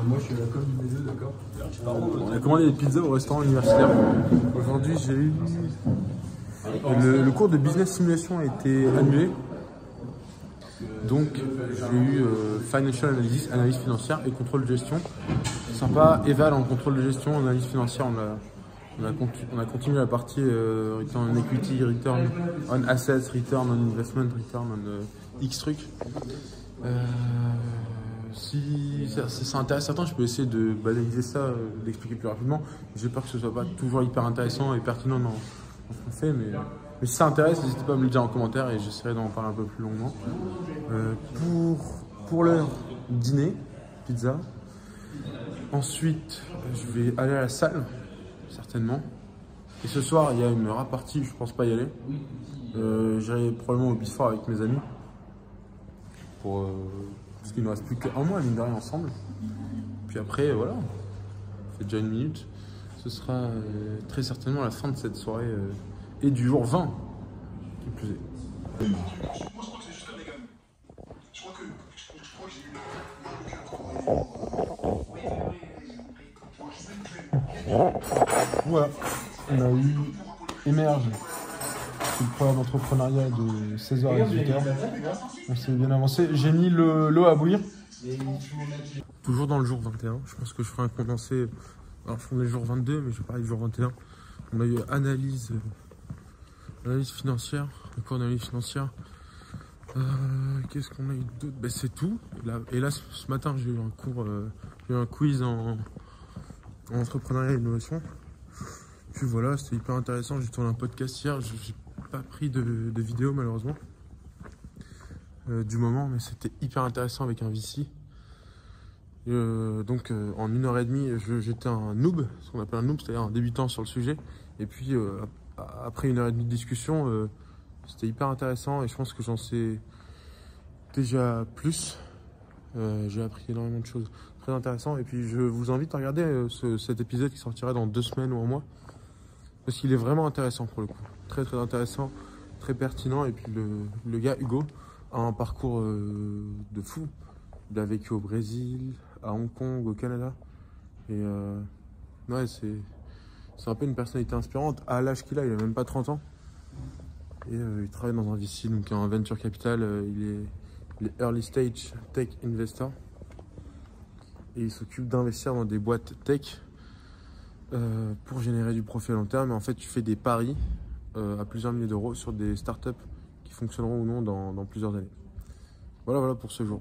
Moi je suis à la com du B2, d'accord. On a commandé des pizzas au restaurant universitaire. Aujourd'hui j'ai eu... Le cours de business simulation a été annulé. Donc j'ai eu Financial Analysis, analyse financière et contrôle de gestion. Sympa, Eval en contrôle de gestion, analyse financière, on a continué la partie return on equity, return on assets, return on investment, return on X trucs. Si c'est intéressant, je peux essayer de banaliser ça, d'expliquer plus rapidement. J'ai peur que ce soit pas toujours hyper intéressant et pertinent dans ce qu'on fait, mais si ça intéresse, n'hésitez pas à me le dire en commentaire et j'essaierai d'en parler un peu plus longuement. Pour l'heure, dîner, pizza. Ensuite, je vais aller à la salle, certainement. Et ce soir, il y a une rap party, je pense pas y aller. J'irai probablement au Before avec mes amis. Parce qu'il ne reste plus qu'un mois, mine de rien, ensemble. Puis après, voilà, ça fait déjà 1 minute. Ce sera très certainement la fin de cette soirée et du jour 20, qui plus est. Voilà, on a eu Émerge, c'est le programme d'entrepreneuriat de 16h à 18h. On s'est bien avancé. J'ai mis l'eau à bouillir. Toujours dans le jour 21, je pense que je ferai un condensé. Alors, je ferai le jour 22, mais je vais parler du jour 21. On a eu analyse financière, un cours d'analyse financière. Qu'est-ce qu'on a eu d'autre? Ben, c'est tout. Et là, ce matin, j'ai eu un cours, j'ai eu un quiz en entrepreneuriat et innovation. Puis voilà, c'était hyper intéressant. J'ai tourné un podcast hier. J'ai pas pris de vidéo malheureusement du moment, mais c'était hyper intéressant avec un VC. Donc en 1h30, j'étais un noob, ce qu'on appelle un noob, c'est-à-dire un débutant sur le sujet. Et puis après 1h30 de discussion, c'était hyper intéressant et je pense que j'en sais déjà plus. J'ai appris énormément de choses très intéressantes. Et puis je vous invite à regarder cet épisode qui sortira dans 2 semaines ou un mois. Parce qu'il est vraiment intéressant pour le coup. Très très intéressant, très pertinent. Et puis le gars Hugo a un parcours de fou. Il a vécu au Brésil, à Hong Kong, au Canada. Et ouais, c'est un peu une personnalité inspirante. À l'âge qu'il a, il a même pas 30 ans. Et il travaille dans un VC, donc un venture capital. Il est early stage tech investor. Et il s'occupe d'investir dans des boîtes tech pour générer du profit à long terme. Et en fait, tu fais des paris à plusieurs milliers d'euros sur des startups qui fonctionneront ou non dans plusieurs années. Voilà pour ce jour.